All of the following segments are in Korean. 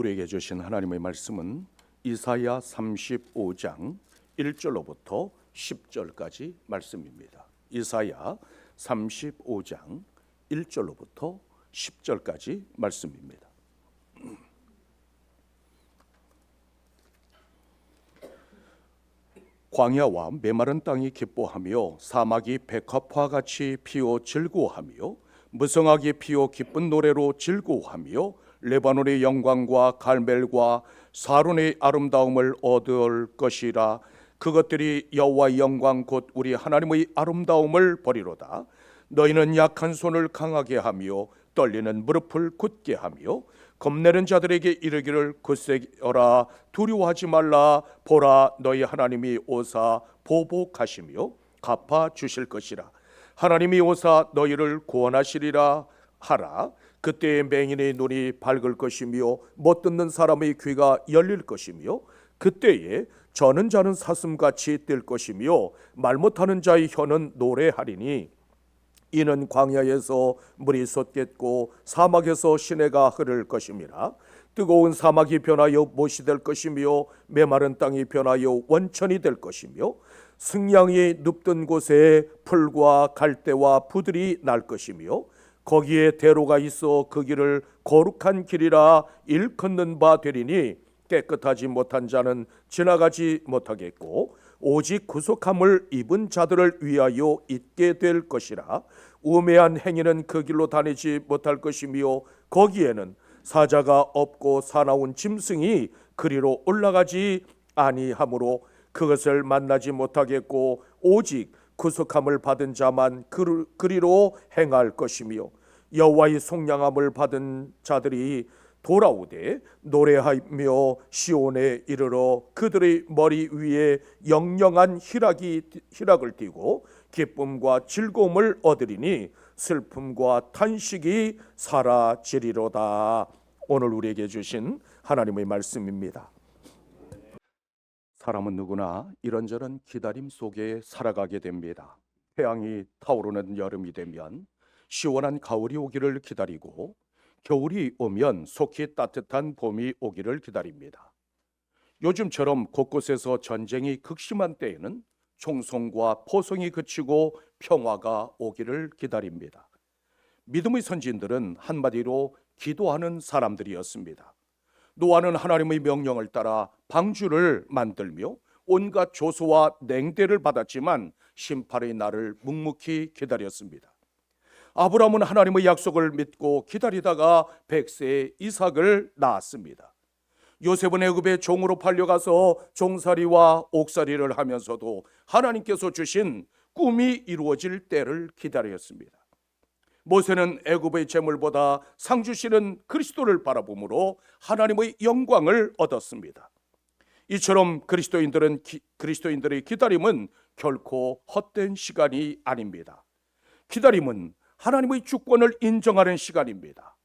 우리에게 주신 하나님의 말씀은 이사야 35장 1절로부터 10절까지 말씀입니다. 이사야 35장 1절로부터 10절까지 말씀입니다. 광야와 메마른 땅이 기뻐하며 사막이 백합화 같이 피어 즐거워하며 무성하게 피어 기쁜 노래로 즐거워하며 레바논의 영광과 갈멜과 사론의 아름다움을 얻을 것이라. 그것들이 여호와의 영광 곧 우리 하나님의 아름다움을 버리로다. 너희는 약한 손을 강하게 하며 떨리는 무릎을 굳게 하며 겁내는 자들에게 이르기를 굳세어라, 두려워하지 말라. 보라, 너희 하나님이 오사 보복하시며 갚아 주실 것이라. 하나님이 오사 너희를 구원하시리라 하라. 그때의 맹인의 눈이 밝을 것이며 못 듣는 사람의 귀가 열릴 것이며 그때에 저는 자는 사슴같이 뛸 것이며 말 못하는 자의 혀는 노래하리니 이는 광야에서 물이 솟겠고 사막에서 시내가 흐를 것임이라. 뜨거운 사막이 변하여 못이 될 것이며 메마른 땅이 변하여 원천이 될 것이며 승냥이 눕던 곳에 풀과 갈대와 부들이 날 것이며 거기에 대로가 있어 그 길을 거룩한 길이라 일컫는 바 되리니 깨끗하지 못한 자는 지나가지 못하겠고 오직 구속함을 입은 자들을 위하여 있게 될 것이라. 우매한 행위는 그 길로 다니지 못할 것이며 거기에는 사자가 없고 사나운 짐승이 그리로 올라가지 아니하므로 그것을 만나지 못하겠고 오직 구속함을 받은 자만 그리로 행할 것이며 여호와의 속량함을 받은 자들이 돌아오되 노래하며 시온에 이르러 그들의 머리 위에 영영한 희락을 띠고 기쁨과 즐거움을 얻으리니 슬픔과 탄식이 사라지리로다. 오늘 우리에게 주신 하나님의 말씀입니다. 사람은 누구나 이런저런 기다림 속에 살아가게 됩니다. 태양이 타오르는 여름이 되면 시원한 가을이 오기를 기다리고 겨울이 오면 속히 따뜻한 봄이 오기를 기다립니다. 요즘처럼 곳곳에서 전쟁이 극심한 때에는 총성과 포성이 그치고 평화가 오기를 기다립니다. 믿음의 선진들은 한마디로 기도하는 사람들이었습니다. 노아는 하나님의 명령을 따라 방주를 만들며 온갖 조소와 냉대를 받았지만 심판의 날을 묵묵히 기다렸습니다. 아브라함은 하나님의 약속을 믿고 기다리다가 100세의 이삭을 낳았습니다. 요셉은 애굽의 종으로 팔려가서 종살이와 옥살이를 하면서도 하나님께서 주신 꿈이 이루어질 때를 기다렸습니다. 모세는 애굽의 재물보다 상 주시는 그리스도를 바라보므로 하나님의 영광을 얻었습니다. 이처럼 그리스도인들의 기다림은 결코 헛된 시간이 아닙니다. 기다림은 하나님의 주권을 인정하는 시간입니다.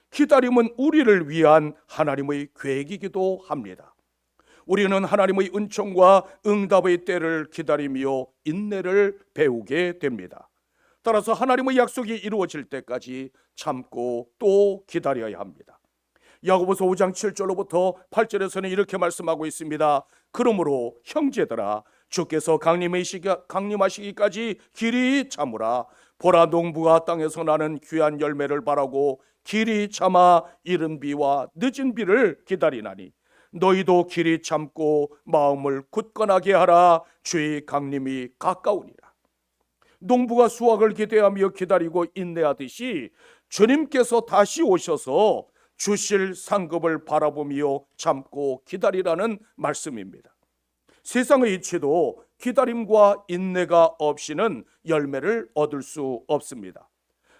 기다림은 우리를 위한 하나님의 계획이기도 합니다. 우리는 하나님의 은총과 응답의 때를 기다리며 인내를 배우게 됩니다. 따라서 하나님의 약속이 이루어질 때까지 참고 또 기다려야 합니다. 야고보서 5장 7절로부터 8절에서는 이렇게 말씀하고 있습니다. 그러므로 형제들아, 주께서 강림하시기까지 길이 참으라. 보라, 농부가 땅에서 나는 귀한 열매를 바라고 길이 참아 이른 비와 늦은 비를 기다리나니 너희도 길이 참고 마음을 굳건하게 하라. 주의 강림이 가까우니라. 농부가 수확을 기대하며 기다리고 인내하듯이 주님께서 다시 오셔서 주실 상급을 바라보며 참고 기다리라는 말씀입니다. 세상의 이치도 기다림과 인내가 없이는 열매를 얻을 수 없습니다.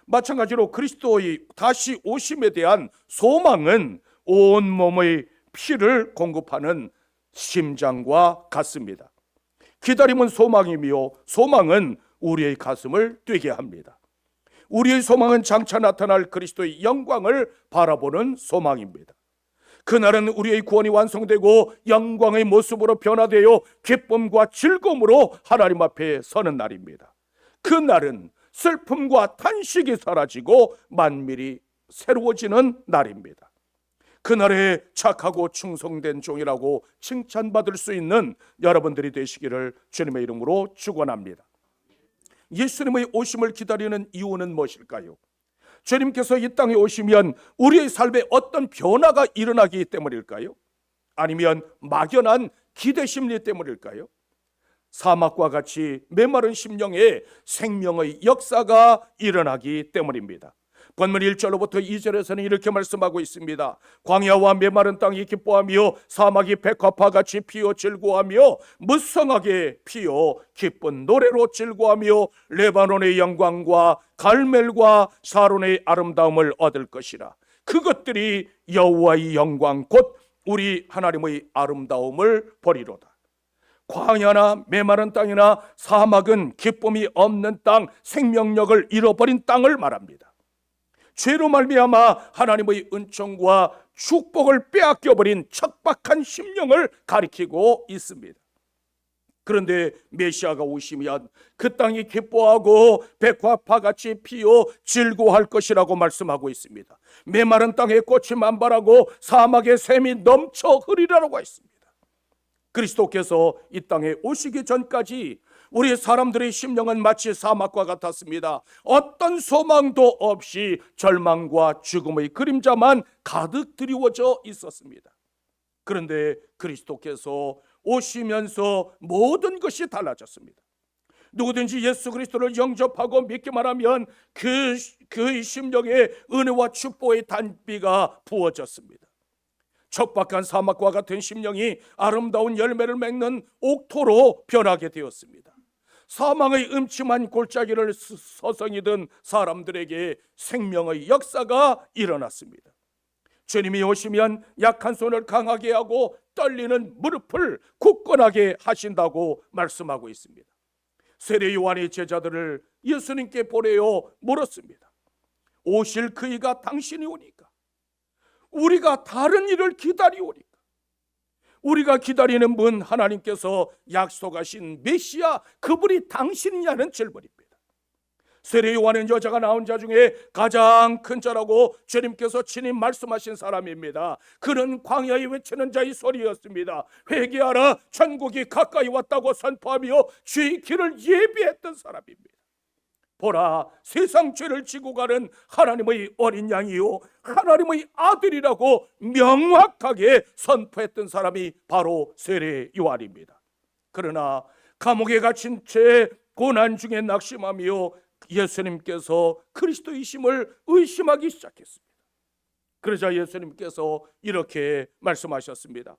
마찬가지로 그리스도의 다시 오심에 대한 소망은 온 몸의 피를 공급하는 심장과 같습니다. 기다림은 소망이며 소망은 우리의 가슴을 뛰게 합니다. 우리의 소망은 장차 나타날 그리스도의 영광을 바라보는 소망입니다. 그날은 우리의 구원이 완성되고 영광의 모습으로 변화되어 기쁨과 즐거움으로 하나님 앞에 서는 날입니다. 그날은 슬픔과 탄식이 사라지고 만밀이 새로워지는 날입니다. 그날에 착하고 충성된 종이라고 칭찬받을 수 있는 여러분들이 되시기를 주님의 이름으로 축원합니다. 예수님의 오심을 기다리는 이유는 무엇일까요? 주님께서 이 땅에 오시면 우리의 삶에 어떤 변화가 일어나기 때문일까요? 아니면 막연한 기대 심리 때문일까요? 사막과 같이 메마른 심령에 생명의 역사가 일어나기 때문입니다. 본문 1절로부터 2절에서는 이렇게 말씀하고 있습니다. 광야와 메마른 땅이 기뻐하며 사막이 백합화 같이 피어 즐거워하며 무성하게 피어 기쁜 노래로 즐거워하며 레바논의 영광과 갈멜과 사론의 아름다움을 얻을 것이라. 그것들이 여호와의 영광 곧 우리 하나님의 아름다움을 보리로다. 광야나 메마른 땅이나 사막은 기쁨이 없는 땅, 생명력을 잃어버린 땅을 말합니다. 죄로 말미암아 하나님의 은총과 축복을 빼앗겨버린 척박한 심령을 가리키고 있습니다. 그런데 메시아가 오시면 그 땅이 기뻐하고 백합화같이 피어 즐거워할 것이라고 말씀하고 있습니다. 메마른 땅에 꽃이 만발하고 사막에 샘이 넘쳐 흐리라고 했습니다. 그리스도께서 이 땅에 오시기 전까지 우리 사람들의 심령은 마치 사막과 같았습니다. 어떤 소망도 없이 절망과 죽음의 그림자만 가득 드리워져 있었습니다. 그런데 그리스도께서 오시면서 모든 것이 달라졌습니다. 누구든지 예수 그리스도를 영접하고 믿기만 하면 그의 심령에 은혜와 축복의 단비가 부어졌습니다. 척박한 사막과 같은 심령이 아름다운 열매를 맺는 옥토로 변하게 되었습니다. 사망의 음침한 골짜기를 서성이던 사람들에게 생명의 역사가 일어났습니다. 주님이 오시면 약한 손을 강하게 하고 떨리는 무릎을 굳건하게 하신다고 말씀하고 있습니다. 세례 요한의 제자들을 예수님께 보내어 물었습니다. 오실 그이가 당신이 오니까 우리가 다른 일을 기다리오니까 우리가 기다리는 분 하나님께서 약속하신 메시아 그분이 당신이냐는 질문입니다. 세례 요한은 여자가 낳은 자 중에 가장 큰 자라고 주님께서 친히 말씀하신 사람입니다. 그는 광야에 외치는 자의 소리였습니다. 회개하라 천국이 가까이 왔다고 선포하며 주의 길을 예비했던 사람입니다. 보라 세상 죄를 지고 가는 하나님의 어린 양이요 하나님의 아들이라고 명확하게 선포했던 사람이 바로 세례 요한입니다. 그러나 감옥에 갇힌 채 고난 중에 낙심하며 예수님께서 그리스도이심을 의심하기 시작했습니다. 그러자 예수님께서 이렇게 말씀하셨습니다.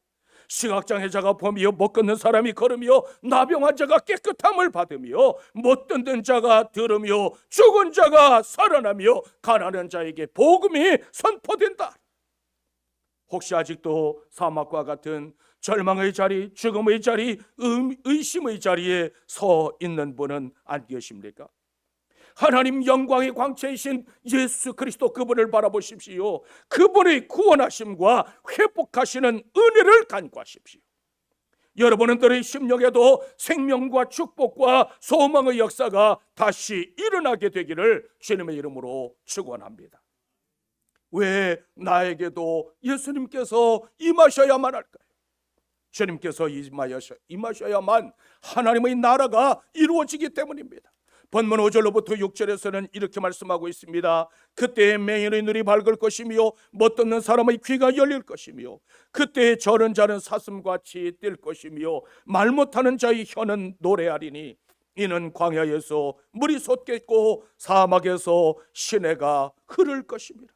시각장애자가 보며 못 걷는 사람이 걸으며 나병한 자가 깨끗함을 받으며 못 듣는 자가 들으며 죽은 자가 살아나며 가난한 자에게 복음이 선포된다. 혹시 아직도 사막과 같은 절망의 자리, 죽음의 자리, 의심의 자리에 서 있는 분은 안 계십니까? 하나님 영광의 광채이신 예수 그리스도 그분을 바라보십시오. 그분의 구원하심과 회복하시는 은혜를 간구하십시오. 여러분들의 심령에도 생명과 축복과 소망의 역사가 다시 일어나게 되기를 주님의 이름으로 축원합니다. 왜 나에게도 예수님께서 임하셔야만 할까요? 주님께서 임하셔야만 하나님의 나라가 이루어지기 때문입니다. 본문 5절로부터 6절에서는 이렇게 말씀하고 있습니다. 그때에 맹인의 눈이 밝을 것이며 못 듣는 사람의 귀가 열릴 것이며 그때에 저른 자는 사슴같이 뛸 것이며 말 못하는 자의 혀는 노래하리니 이는 광야에서 물이 솟겠고 사막에서 시내가 흐를 것입니다.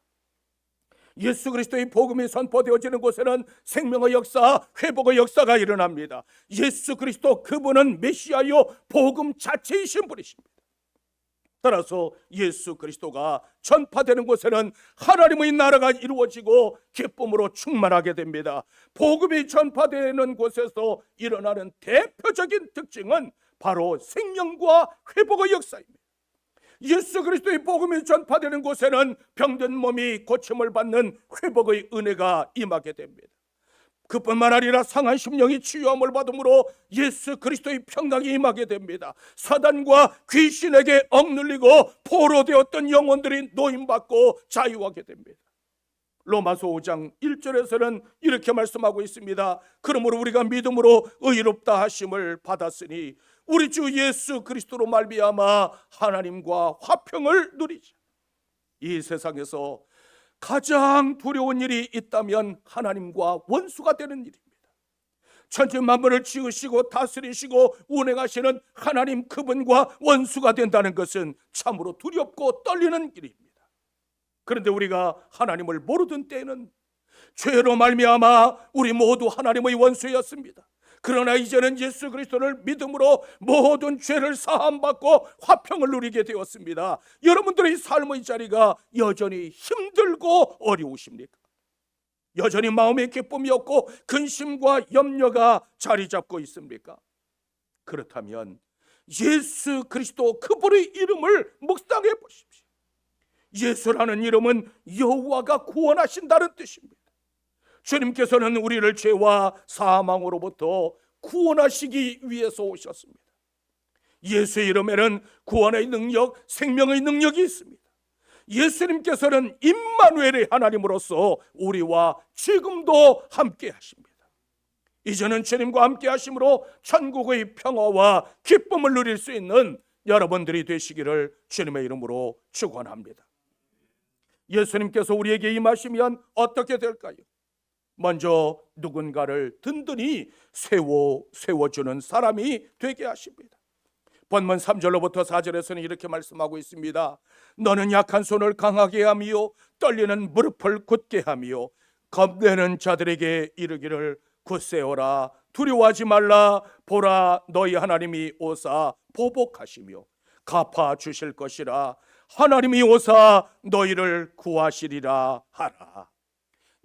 예수 그리스도의 복음이 선포되어지는 곳에는 생명의 역사, 회복의 역사가 일어납니다. 예수 그리스도 그분은 메시아요 복음 자체이신 분이십니다. 따라서 예수 그리스도가 전파되는 곳에는 하나님의 나라가 이루어지고 기쁨으로 충만하게 됩니다. 복음이 전파되는 곳에서 일어나는 대표적인 특징은 바로 생명과 회복의 역사입니다. 예수 그리스도의 복음이 전파되는 곳에는 병든 몸이 고침을 받는 회복의 은혜가 임하게 됩니다. 그뿐만 아니라 상한 심령이 치유함을 받음으로 예수 그리스도의 평강이 임하게 됩니다. 사단과 귀신에게 억눌리고 포로되었던 영혼들이 노임받고 자유하게 됩니다. 로마서 5장 1절에서는 이렇게 말씀하고 있습니다. 그러므로 우리가 믿음으로 의롭다 하심을 받았으니 우리 주 예수 그리스도로 말미암아 하나님과 화평을 누리자. 이 세상에서 가장 두려운 일이 있다면 하나님과 원수가 되는 일입니다. 천지 만물을 지으시고 다스리시고 운행하시는 하나님 그분과 원수가 된다는 것은 참으로 두렵고 떨리는 일입니다. 그런데 우리가 하나님을 모르던 때에는 죄로 말미암아 우리 모두 하나님의 원수였습니다. 그러나 이제는 예수 그리스도를 믿음으로 모든 죄를 사함받고 화평을 누리게 되었습니다. 여러분들의 삶의 자리가 여전히 힘들고 어려우십니까? 여전히 마음의 기쁨이 없고 근심과 염려가 자리 잡고 있습니까? 그렇다면 예수 그리스도 그분의 이름을 묵상해 보십시오. 예수라는 이름은 여호와가 구원하신다는 뜻입니다. 주님께서는 우리를 죄와 사망으로부터 구원하시기 위해서 오셨습니다. 예수의 이름에는 구원의 능력, 생명의 능력이 있습니다. 예수님께서는 임마누엘의 하나님으로서 우리와 지금도 함께 하십니다. 이제는 주님과 함께 하심으로 천국의 평화와 기쁨을 누릴 수 있는 여러분들이 되시기를 주님의 이름으로 축원합니다. 예수님께서 우리에게 임하시면 어떻게 될까요? 먼저 누군가를 든든히 세워주는 사람이 되게 하십니다. 본문 3절로부터 4절에서는 이렇게 말씀하고 있습니다. 너는 약한 손을 강하게 하며 떨리는 무릎을 굳게 하며 겁내는 자들에게 이르기를 굳세어라, 두려워하지 말라. 보라, 너희 하나님이 오사 보복하시며 갚아주실 것이라. 하나님이 오사 너희를 구하시리라 하라.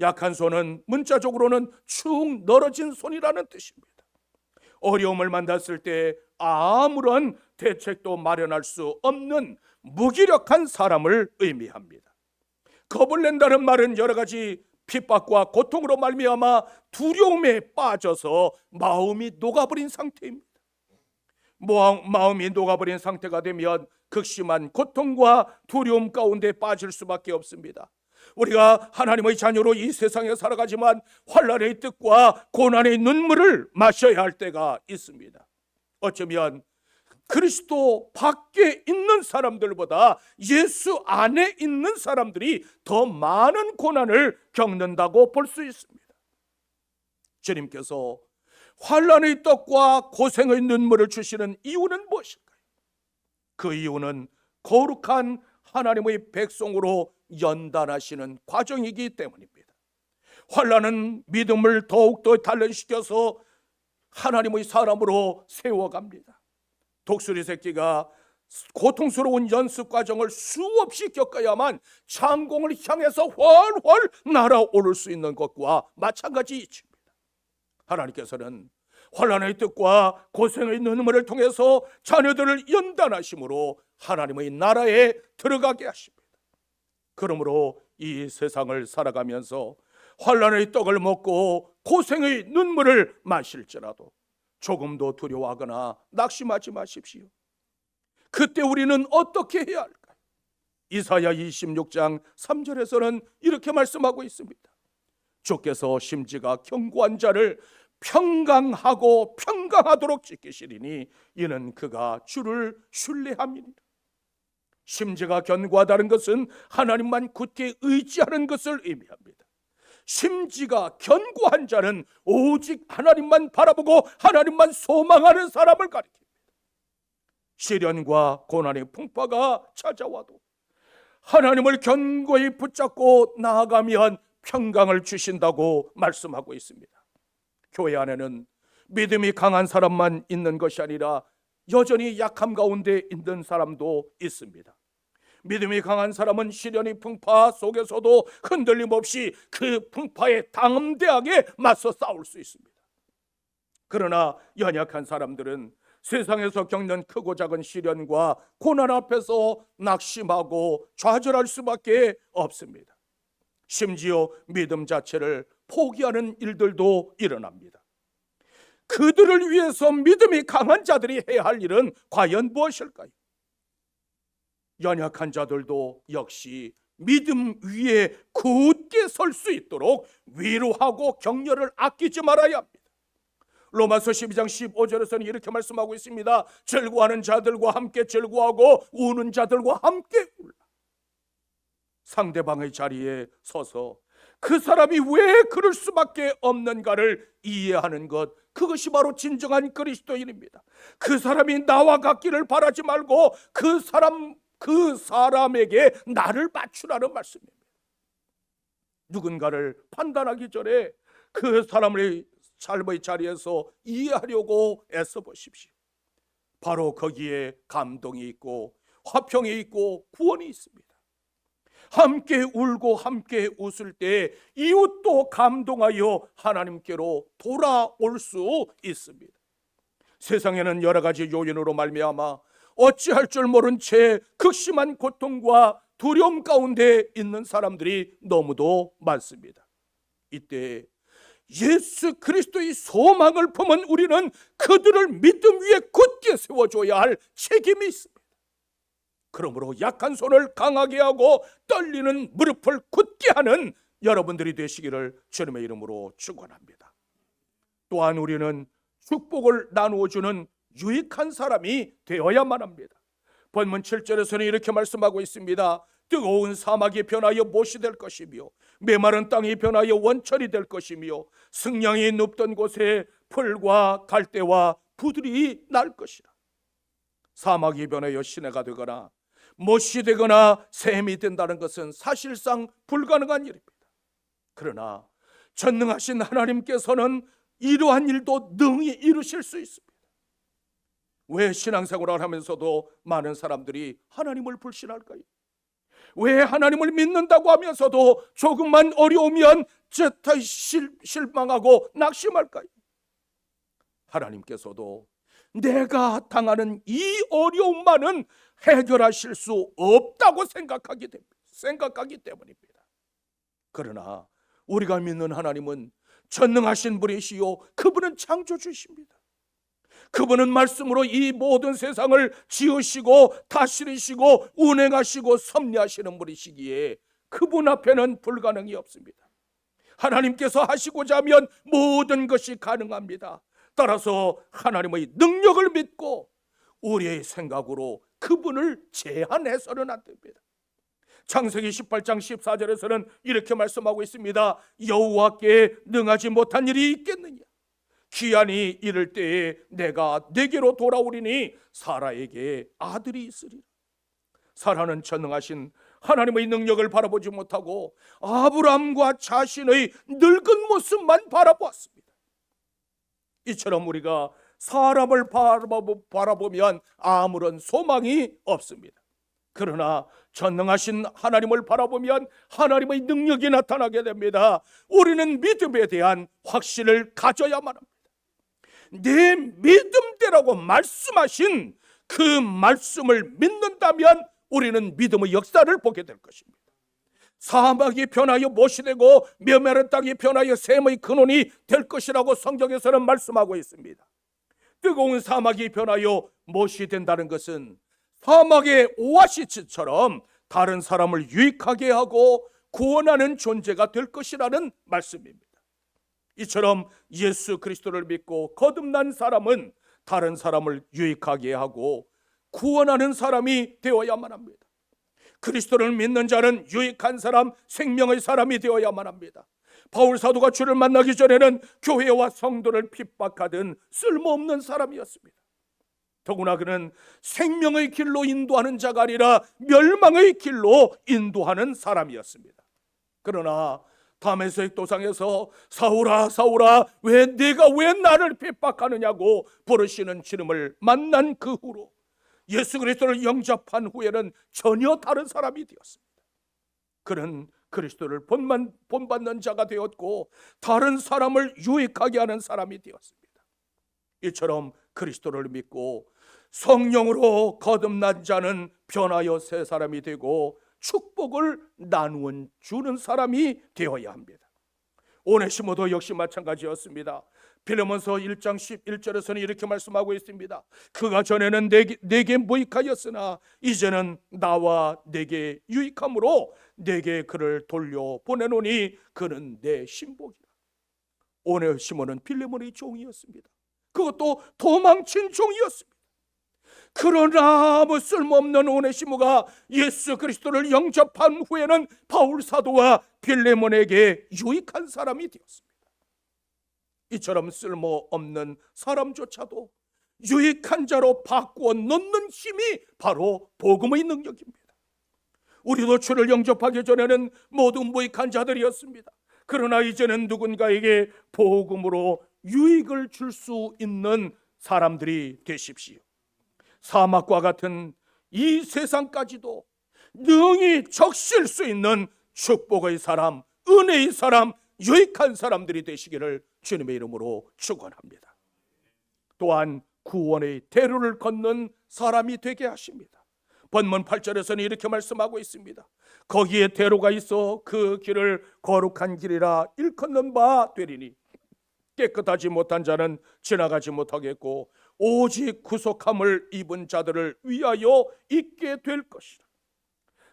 약한 손은 문자적으로는 축 늘어진 손이라는 뜻입니다. 어려움을 만났을 때 아무런 대책도 마련할 수 없는 무기력한 사람을 의미합니다. 겁을 낸다는 말은 여러 가지 핍박과 고통으로 말미암아 두려움에 빠져서 마음이 녹아버린 상태입니다. 마음이 녹아버린 상태가 되면 극심한 고통과 두려움 가운데 빠질 수밖에 없습니다. 우리가 하나님의 자녀로 이 세상에 살아가지만 환난의 뜻과 고난의 눈물을 마셔야 할 때가 있습니다. 어쩌면 그리스도 밖에 있는 사람들보다 예수 안에 있는 사람들이 더 많은 고난을 겪는다고 볼 수 있습니다. 주님께서 환난의 떡과 고생의 눈물을 주시는 이유는 무엇일까요? 그 이유는 거룩한 하나님의 백성으로 연단하시는 과정이기 때문입니다. 환난은 믿음을 더욱더 단련시켜서 하나님의 사람으로 세워갑니다. 독수리 새끼가 고통스러운 연습 과정을 수없이 겪어야만 창공을 향해서 훨훨 날아오를 수 있는 것과 마찬가지 이치입니다. 하나님께서는 환난의 뜻과 고생의 눈물을 통해서 자녀들을 연단하심으로 하나님의 나라에 들어가게 하십니다. 그러므로 이 세상을 살아가면서 환난의 떡을 먹고 고생의 눈물을 마실지라도 조금도 두려워하거나 낙심하지 마십시오. 그때 우리는 어떻게 해야 할까요? 이사야 26장 3절에서는 이렇게 말씀하고 있습니다. 주께서 심지가 견고한 자를 평강하고 평강하도록 지키시리니 이는 그가 주를 신뢰함이니라. 심지가 견고하다는 것은 하나님만 굳게 의지하는 것을 의미합니다. 심지가 견고한 자는 오직 하나님만 바라보고 하나님만 소망하는 사람을 가리킵니다. 시련과 고난의 풍파가 찾아와도 하나님을 견고히 붙잡고 나아가면 평강을 주신다고 말씀하고 있습니다. 교회 안에는 믿음이 강한 사람만 있는 것이 아니라 여전히 약함 가운데 있는 사람도 있습니다. 믿음이 강한 사람은 시련의 풍파 속에서도 흔들림 없이 그 풍파에 당대하게 맞서 싸울 수 있습니다. 그러나 연약한 사람들은 세상에서 겪는 크고 작은 시련과 고난 앞에서 낙심하고 좌절할 수밖에 없습니다. 심지어 믿음 자체를 포기하는 일들도 일어납니다. 그들을 위해서 믿음이 강한 자들이 해야 할 일은 과연 무엇일까요? 연약한 자들도 역시 믿음 위에 굳게 설 수 있도록 위로하고 격려를 아끼지 말아야 합니다. 로마서 12장 15절에서는 이렇게 말씀하고 있습니다. 즐거워하는 자들과 함께 즐거워하고 우는 자들과 함께 울라. 상대방의 자리에 서서 그 사람이 왜 그럴 수밖에 없는가를 이해하는 것, 그것이 바로 진정한 그리스도인입니다. 그 사람이 나와 같기를 바라지 말고 그 사람에게 나를 맞추라는 말씀입니다. 누군가를 판단하기 전에 그 사람의 삶의 자리에서 이해하려고 애써 보십시오. 바로 거기에 감동이 있고 화평이 있고 구원이 있습니다. 함께 울고 함께 웃을 때 이웃도 감동하여 하나님께로 돌아올 수 있습니다. 세상에는 여러 가지 요인으로 말미암아 어찌할 줄 모른 채 극심한 고통과 두려움 가운데 있는 사람들이 너무도 많습니다. 이때 예수 그리스도의 소망을 품은 우리는 그들을 믿음 위에 굳게 세워줘야 할 책임이 있습니다. 그러므로 약한 손을 강하게 하고 떨리는 무릎을 굳게 하는 여러분들이 되시기를 주님의 이름으로 축원합니다. 또한 우리는 축복을 나누어주는 유익한 사람이 되어야만 합니다. 본문 7절에서는 이렇게 말씀하고 있습니다. 뜨거운 사막이 변하여 못이 될 것이며 메마른 땅이 변하여 원천이 될 것이며 승냥이 눕던 곳에 풀과 갈대와 부들이 날 것이라. 사막이 변하여 시내가 되거나 못이 되거나 샘이 된다는 것은 사실상 불가능한 일입니다. 그러나 전능하신 하나님께서는 이러한 일도 능히 이루실 수 있습니다. 왜 신앙생활을 하면서도 많은 사람들이 하나님을 불신할까요? 왜 하나님을 믿는다고 하면서도 조금만 어려우면 실망하고 낙심할까요? 하나님께서도 내가 당하는 이 어려움만은 해결하실 수 없다고 생각하기 때문입니다. 그러나 우리가 믿는 하나님은 전능하신 분이시요 그분은 창조주이십니다. 그분은 말씀으로 이 모든 세상을 지으시고 다스리시고 운행하시고 섭리하시는 분이시기에 그분 앞에는 불가능이 없습니다. 하나님께서 하시고자 하면 모든 것이 가능합니다. 따라서 하나님의 능력을 믿고 우리의 생각으로 그분을 제한해서는 안 됩니다. 창세기 18장 14절에서는 이렇게 말씀하고 있습니다. 여호와께 능하지 못한 일이 있겠느냐? 기한이 이를 때에 내가 내게로 돌아오리니 사라에게 아들이 있으리라. 사라는 전능하신 하나님의 능력을 바라보지 못하고 아브라함과 자신의 늙은 모습만 바라보았습니다. 이처럼 우리가 사람을 바라보면 아무런 소망이 없습니다. 그러나 전능하신 하나님을 바라보면 하나님의 능력이 나타나게 됩니다. 우리는 믿음에 대한 확신을 가져야만 합니다. 내 믿음대라고 말씀하신 그 말씀을 믿는다면 우리는 믿음의 역사를 보게 될 것입니다. 사막이 변하여 못이 되고 메마른 땅이 변하여 샘의 근원이 될 것이라고 성경에서는 말씀하고 있습니다. 뜨거운 사막이 변하여 못이 된다는 것은 사막의 오아시스처럼 다른 사람을 유익하게 하고 구원하는 존재가 될 것이라는 말씀입니다. 이처럼 예수 그리스도를 믿고 거듭난 사람은 다른 사람을 유익하게 하고 구원하는 사람이 되어야만 합니다. 그리스도를 믿는 자는 유익한 사람, 생명의 사람이 되어야만 합니다. 바울 사도가 주를 만나기 전에는 교회와 성도를 핍박하던 쓸모없는 사람이었습니다. 더구나 그는 생명의 길로 인도하는 자가 아니라 멸망의 길로 인도하는 사람이었습니다. 그러나 다메섹 도상에서 사울아 사울아 내가 왜 나를 핍박하느냐고 부르시는 주님을 만난 그 후로 예수 그리스도를 영접한 후에는 전혀 다른 사람이 되었습니다. 그는 그리스도를 본받는 자가 되었고 다른 사람을 유익하게 하는 사람이 되었습니다. 이처럼 그리스도를 믿고 성령으로 거듭난 자는 변하여 새 사람이 되고 축복을 나누어 주는 사람이 되어야 합니다. 오네시모도 역시 마찬가지였습니다. 빌레몬서 1장 11절에서는 이렇게 말씀하고 있습니다. 그가 전에는 내게 무익하였으나 이제는 나와 내게 유익함으로 내게 그를 돌려 보내노니 그는 내 신복이라. 오네시모는 빌레몬의 종이었습니다. 그것도 도망친 종이었습니다. 그러나 아무 쓸모없는 오네시모가 예수 그리스도를 영접한 후에는 바울 사도와 빌레몬에게 유익한 사람이 되었습니다. 이처럼 쓸모없는 사람조차도 유익한 자로 바꾸어 놓는 힘이 바로 복음의 능력입니다. 우리도 주를 영접하기 전에는 모두 무익한 자들이었습니다. 그러나 이제는 누군가에게 복음으로 유익을 줄 수 있는 사람들이 되십시오. 사막과 같은 이 세상까지도 능히 적실 수 있는 축복의 사람, 은혜의 사람, 유익한 사람들이 되시기를 주님의 이름으로 축원합니다. 또한 구원의 대로를 걷는 사람이 되게 하십니다. 본문 8절에서는 이렇게 말씀하고 있습니다. 거기에 대로가 있어 그 길을 거룩한 길이라 일컫는 바 되리니 깨끗하지 못한 자는 지나가지 못하겠고 오직 구속함을 입은 자들을 위하여 있게 될 것이라.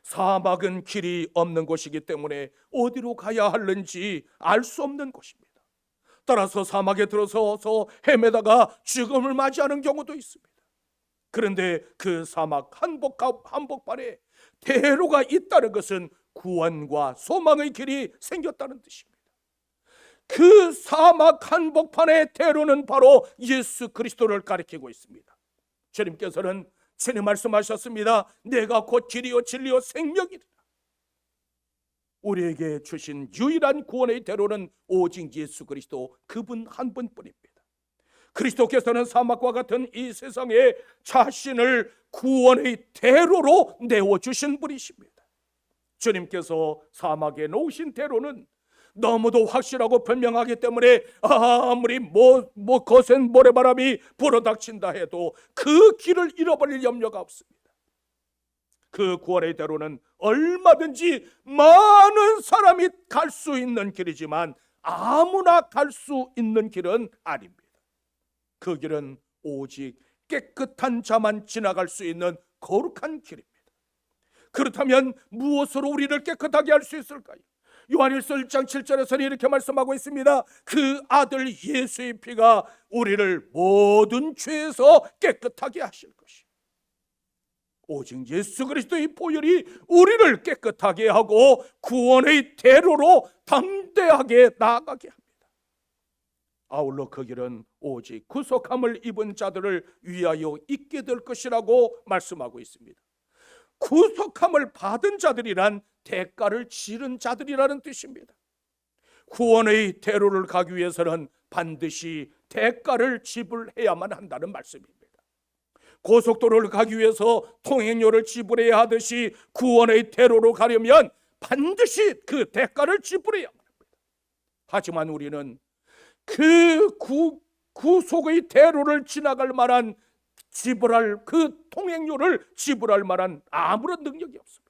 사막은 길이 없는 곳이기 때문에 어디로 가야 하는지 알 수 없는 곳입니다. 따라서 사막에 들어서서 헤매다가 죽음을 맞이하는 경우도 있습니다. 그런데 그 사막 한복판에 대로가 있다는 것은 구원과 소망의 길이 생겼다는 뜻입니다. 그 사막 한복판의 대로는 바로 예수 그리스도를 가리키고 있습니다. 주님께서는 주님 말씀하셨습니다. 내가 곧 길이요 진리요 생명이라. 우리에게 주신 유일한 구원의 대로는 오직 예수 그리스도 그분 한 분뿐입니다. 그리스도께서는 사막과 같은 이 세상에 자신을 구원의 대로로 내어주신 분이십니다. 주님께서 사막에 놓으신 대로는 너무도 확실하고 분명하기 때문에 아무리 거센 모래바람이 불어닥친다 해도 그 길을 잃어버릴 염려가 없습니다. 그 구원의 대로는 얼마든지 많은 사람이 갈 수 있는 길이지만 아무나 갈 수 있는 길은 아닙니다. 그 길은 오직 깨끗한 자만 지나갈 수 있는 거룩한 길입니다. 그렇다면 무엇으로 우리를 깨끗하게 할 수 있을까요? 요한일서 1장 7절에서는 이렇게 말씀하고 있습니다. 그 아들 예수의 피가 우리를 모든 죄에서 깨끗하게 하실 것이요 오직 예수 그리스도의 보혈이 우리를 깨끗하게 하고 구원의 대로로 담대하게 나아가게 합니다. 아울러 그 길은 오직 구속함을 입은 자들을 위하여 있게 될 것이라고 말씀하고 있습니다. 구속함을 받은 자들이란 대가를 치른 자들이라는 뜻입니다. 구원의 대로를 가기 위해서는 반드시 대가를 지불해야만 한다는 말씀입니다. 고속도로를 가기 위해서 통행료를 지불해야 하듯이 구원의 대로로 가려면 반드시 그 대가를 지불해야만 합니다. 하지만 우리는 그 구속의 대로를 지나갈 만한 그 통행료를 지불할 만한 아무런 능력이 없습니다.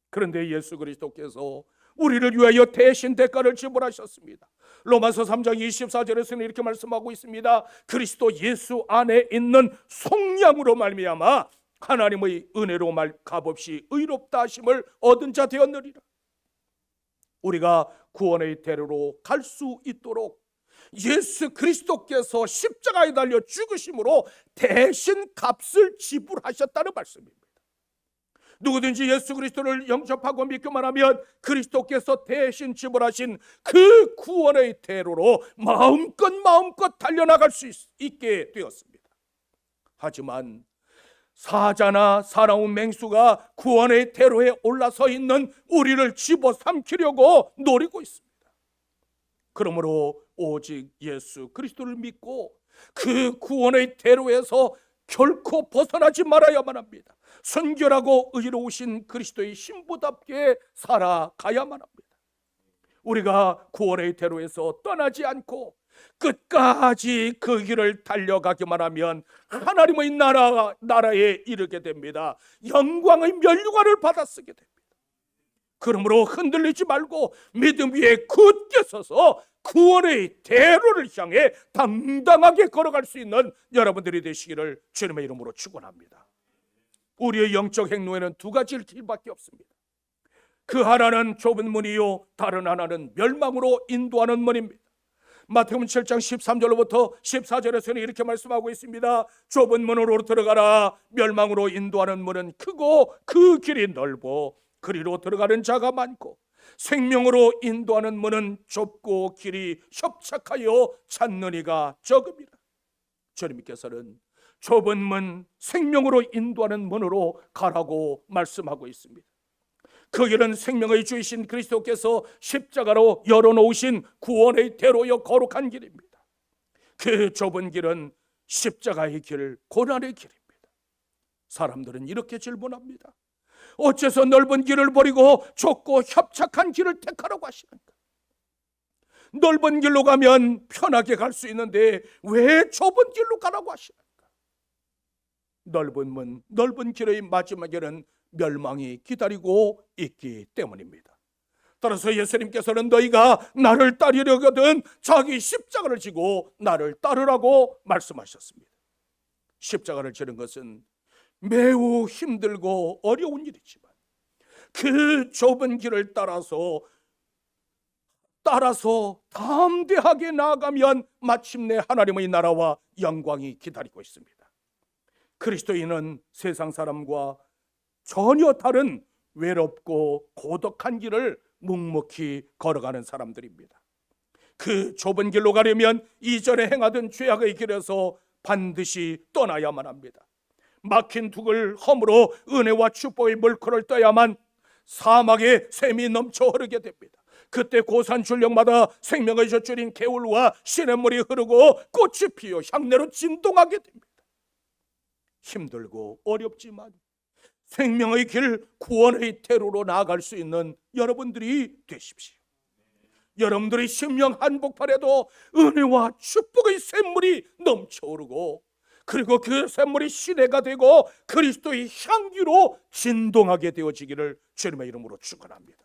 그런데 예수 그리스도께서 우리를 위하여 대신 대가를 지불하셨습니다. 로마서 3장 24절에서는 이렇게 말씀하고 있습니다. 그리스도 예수 안에 있는 속량으로 말미암아 하나님의 은혜로 값없이 의롭다 하심을 얻은 자 되었느니라. 우리가 구원의 대로로 갈 수 있도록 예수 그리스도께서 십자가에 달려 죽으심으로 대신 값을 지불하셨다는 말씀입니다. 누구든지 예수 그리스도를 영접하고 믿기만 하면 그리스도께서 대신 지불하신 그 구원의 대로로 마음껏 달려나갈 수 있게 되었습니다. 하지만 사자나 사나운 맹수가 구원의 대로에 올라서 있는 우리를 집어삼키려고 노리고 있습니다. 그러므로 오직 예수 그리스도를 믿고 그 구원의 대로에서 결코 벗어나지 말아야만 합니다. 순결하고 의로우신 그리스도의 신부답게 살아가야만 합니다. 우리가 구원의 대로에서 떠나지 않고 끝까지 그 길을 달려가기만 하면 하나님의 나라에 이르게 됩니다. 영광의 면류관을 받아 쓰게 됩니다. 그러므로 흔들리지 말고 믿음 위에 굳게 서서 구원의 대로를 향해 당당하게 걸어갈 수 있는 여러분들이 되시기를 주님의 이름으로 축원합니다. 우리의 영적 행로에는 두 가지 길밖에 없습니다. 그 하나는 좁은 문이요, 다른 하나는 멸망으로 인도하는 문입니다. 마태복음 7장 13절로부터 14절에서는 이렇게 말씀하고 있습니다. 좁은 문으로 들어가라. 멸망으로 인도하는 문은 크고 그 길이 넓어 그리로 들어가는 자가 많고, 생명으로 인도하는 문은 좁고 길이 협착하여 찾는 이가 적음이라. 주님께서는 좁은 문, 생명으로 인도하는 문으로 가라고 말씀하고 있습니다. 그 길은 생명의 주이신 그리스도께서 십자가로 열어놓으신 구원의 대로여 거룩한 길입니다. 그 좁은 길은 십자가의 길, 고난의 길입니다. 사람들은 이렇게 질문합니다. 어째서 넓은 길을 버리고 좁고 협착한 길을 택하라고 하시는가? 넓은 길로 가면 편하게 갈 수 있는데 왜 좁은 길로 가라고 하시는가? 넓은 문, 넓은 길의 마지막에는 멸망이 기다리고 있기 때문입니다. 따라서 예수님께서는 너희가 나를 따르려거든 자기 십자가를 지고 나를 따르라고 말씀하셨습니다. 십자가를 지는 것은 매우 힘들고 어려운 일이지만 그 좁은 길을 따라서 담대하게 나아가면 마침내 하나님의 나라와 영광이 기다리고 있습니다. 그리스도인은 세상 사람과 전혀 다른 외롭고 고독한 길을 묵묵히 걸어가는 사람들입니다. 그 좁은 길로 가려면 이전에 행하던 죄악의 길에서 반드시 떠나야만 합니다. 막힌 둑을 허물어 은혜와 축복의 물꼬를 떠야만 사막에 샘이 넘쳐 흐르게 됩니다. 그때 고산 줄령마다 생명의 젖줄인 개울과 시냇물이 흐르고 꽃이 피어 향내로 진동하게 됩니다. 힘들고 어렵지만 생명의 길, 구원의 대로로 나아갈 수 있는 여러분들이 되십시오. 여러분들의 심령 한복판에도 은혜와 축복의 샘물이 넘쳐오르고, 그리고 그 샘물이 시내가 되고 그리스도의 향기로 진동하게 되어지기를 주님의 이름으로 축원합니다.